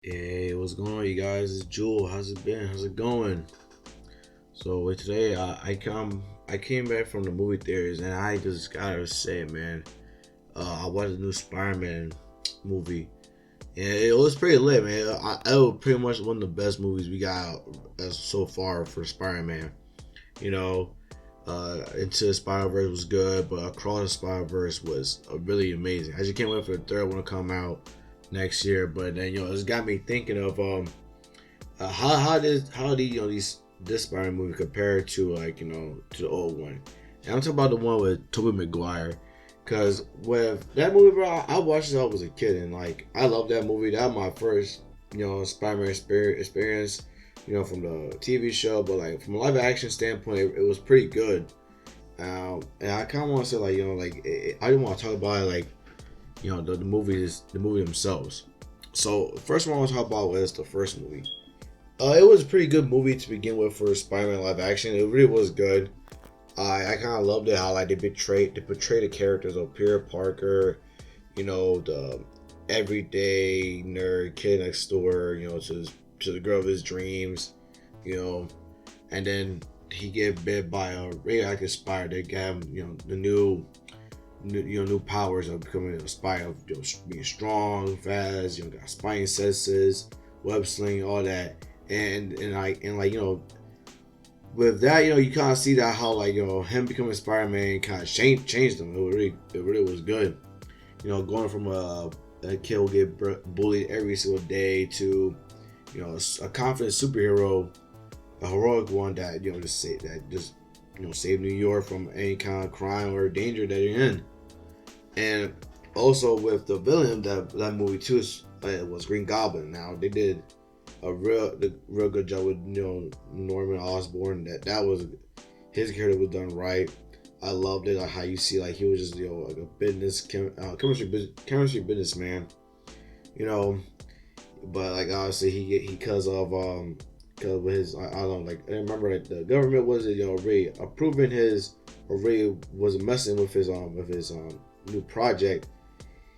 Hey, what's going on, you guys? It's Jewel. How's it been? How's it going? So today, I came back from the movie theaters, and I just gotta say, man, I watched the new Spider-Man movie, and it was pretty lit, man. It was pretty much one of the best movies we got as so far for Spider-Man. You know, Into the Spider-Verse was good, but Across the Spider-Verse was really amazing. I just can't wait for the third one to come out next year. But then it's got me thinking of how did this Spider movie compare to to the old one? And I'm talking about the one with Toby Maguire, because with that movie, bro, I watched it when I was a kid, and like I love that movie. That was my first Spider-Man experience, from the TV show. But like from a live action standpoint, it was pretty good. And I kind of want to say I didn't want to talk about it like the movie themselves. So the first one I want to talk about was the first movie. It was a pretty good movie to begin with for Spider-Man live action. It really was good. I kind of loved it how like they portrayed the characters of Peter Parker, the everyday nerd kid next door, to the girl of his dreams, you know, and then he get bit by a radioactive spider that gave him, the new powers of becoming a spider, of being strong, fast, got spine senses, web sling, all that, and with that, you kind of see that how him becoming Spider-Man kind of changed him. It really was good. Going from a kid who get bullied every single day to a confident superhero, a heroic one that save New York from any kind of crime or danger that you're in. And also with the villain, that movie too was Green Goblin. Now they did a real good job with Norman Osborn. That was his character was done right. I loved it. Like how you see like he was just like a chemistry businessman. You know, but like obviously he because of his I don't know, like I remember like the government was already approving his already was messing with his new project.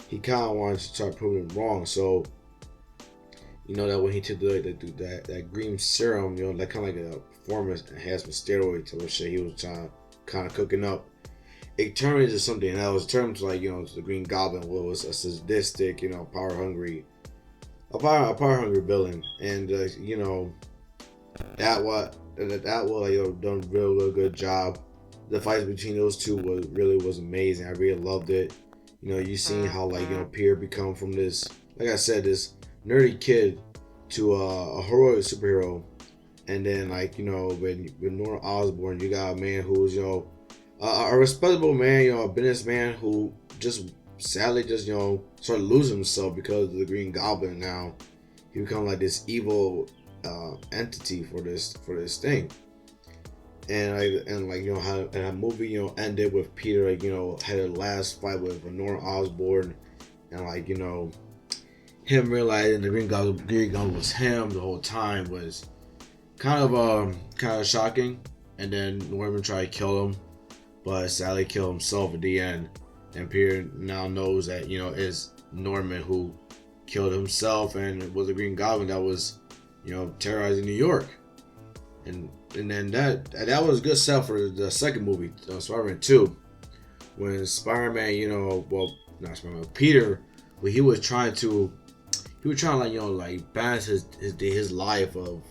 He kind of wanted to start proving him wrong. So that when he took that green serum, that kind of like a performance enhancement steroid to shit he was trying kind of cooking up, it turned into something else. It turned to to the Green Goblin, what was a sadistic, power hungry villain, and that was done real good job. The fights between those two was amazing. I really loved it. You seen how Peter become from this, like I said, this nerdy kid to a heroic superhero, and then with Norman Osborn, you got a man who's a respectable man, a businessman who just sadly just started losing himself because of the Green Goblin. Now he become like this evil entity for this thing. How that movie ended with Peter had a last fight with Norman Osborn, and him realizing the Green Goblin was him the whole time was kind of shocking. And then Norman tried to kill him, but sadly killed himself at the end. And Peter now knows that it's Norman who killed himself, and it was the Green Goblin that was terrorizing New York. And then that was a good sell for the second movie, Spider-Man 2, when Spider-Man, not Spider-Man, Peter, when he was trying balance his life of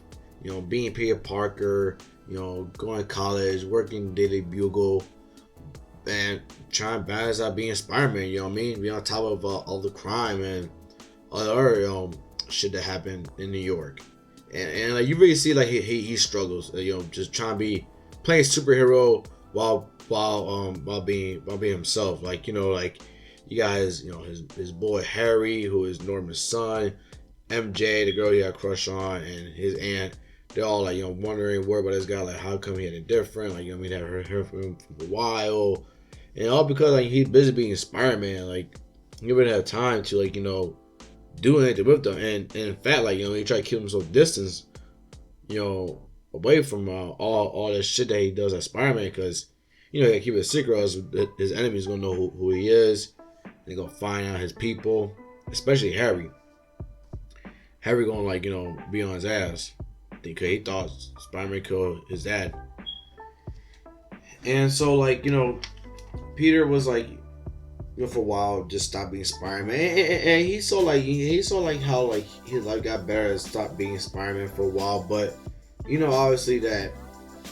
being Peter Parker, going to college, working Daily Bugle, and trying to balance out being Spider-Man. You know what I mean? Be on top of all the crime and other shit that happened in New York, and like you really see like he struggles. Just trying to be playing superhero while being himself. Like you guys, his boy Harry, who is Norman's son, MJ, the girl he had a crush on, and his aunt. They're all wondering, worried about this guy, like how come he had it different, never heard from him for a while, and all because he's busy being Spider-Man. Like he wouldn't have time to do anything with them, and in fact, he tried to keep himself distance, away from all this shit that he does as Spider-Man, because he keep it a secret, else his enemies gonna know who he is. They're gonna find out his people, especially Harry. Harry gonna like be on his ass because he thought Spider-Man killed his dad. And so like Peter was like for a while just stopped being Spider-Man, and he saw like how like his life got better and stopped being Spider-Man for a while. But obviously that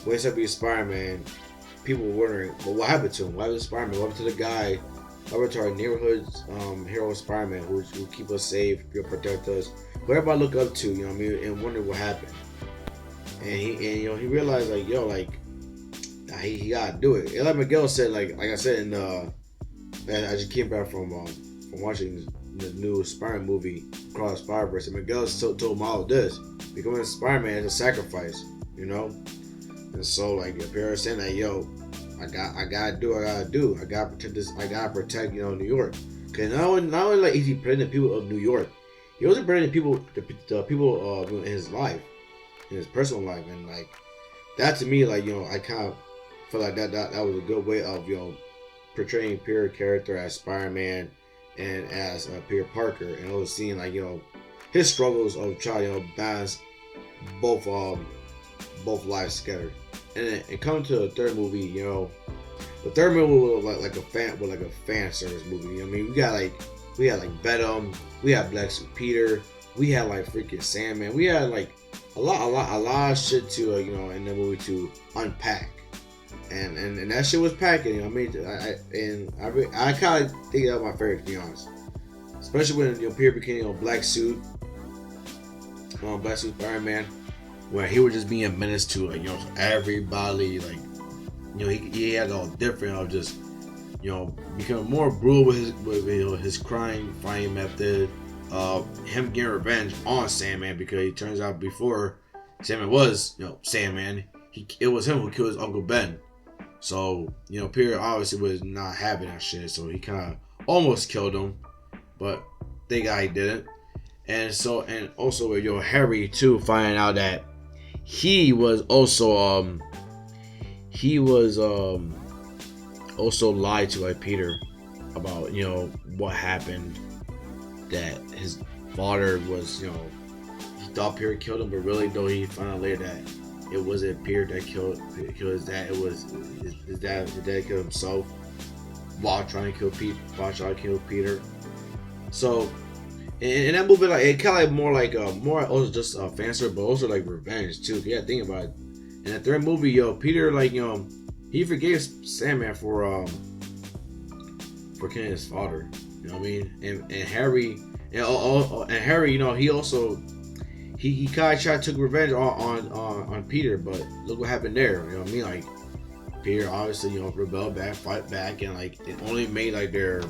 when he stopped being Spider-Man, people were wondering, well, what happened to him? What happened to Spider-Man? What happened to the guy? What happened to our neighborhood hero Spider-Man who keep us safe, who protect us, who everybody look up to, and wonder what happened. And he realized like he gotta do it. And like Miguel said, like I said in I just came back from watching the new Spider-Man movie Across the Spider-Verse, and Miguel told Miles this: becoming a Spider-Man is a sacrifice, And so like your parents saying that, I gotta do what I gotta do. I gotta protect this. I gotta protect New York. Cause not only like is he protecting the people of New York, he also protecting the people in his life, in his personal life, and like that to me, like I kind of feel like that was a good way of portraying Peter character as Spider-Man and as Peter Parker, and also seeing like his struggles of trying to balance both lives together. And coming to the third movie, the third movie was like a fan service movie. I mean, we had like Venom, we had Black Suit Peter, we had like freaking Sandman, we had like a lot of shit to in the movie to unpack. And that shit was packing. I mean, I kind of think that was my favorite, to be honest. Especially when Peter became Black Suit Spider-Man, where he was just being a menace to everybody. Like he had all different of just becoming more brutal with his crime fighting method. Him getting revenge on Sandman, because it turns out before Sandman was Sandman, it was him who killed his Uncle Ben. So, Peter obviously was not having that shit, so he kind of almost killed him, but thank God he didn't. And also with Harry too, finding out that he was also also lied to like Peter about what happened, that his father was he thought Peter killed him, but really though he found out later that it wasn't Peter that killed his dad. It was his dad. His dad killed himself while trying to kill Peter. So, in that movie, like it kind of like more also just fan service, but also like revenge too. Yeah, think about it. In the third movie, Peter like he forgave Sandman for killing his father. You know what I mean? And Harry and Harry, he also. He kind of tried to take revenge on Peter, but look what happened there. You know what I mean? Like Peter obviously rebelled back, fight back, and like it only made like their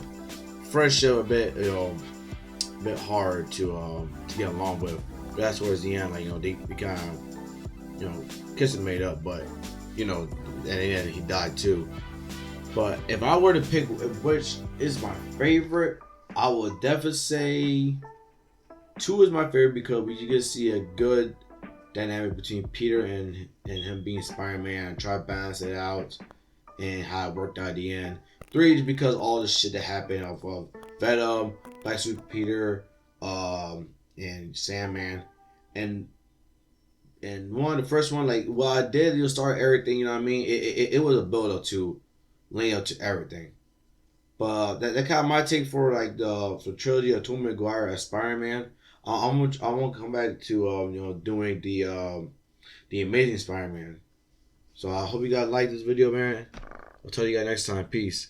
friendship a bit hard to get along with. But that's towards the end, like they kind of kissing made up, but at the end he died too. But if I were to pick which is my favorite, I would definitely say 2 is my favorite, because we get to see a good dynamic between Peter and him being Spider-Man, and try to balance it out and how it worked out at the end. 3 is because all the shit that happened of Venom, Black Suit Peter, and Sandman, and 1, the first one, like I did, start everything. You know what I mean? It was a build up to laying up to everything. But that kind of my take for like the trilogy of Toby Maguire as Spider-Man. I won't come back to doing the Amazing Spider-Man. So I hope you guys like this video, man. I'll tell you guys next time. Peace.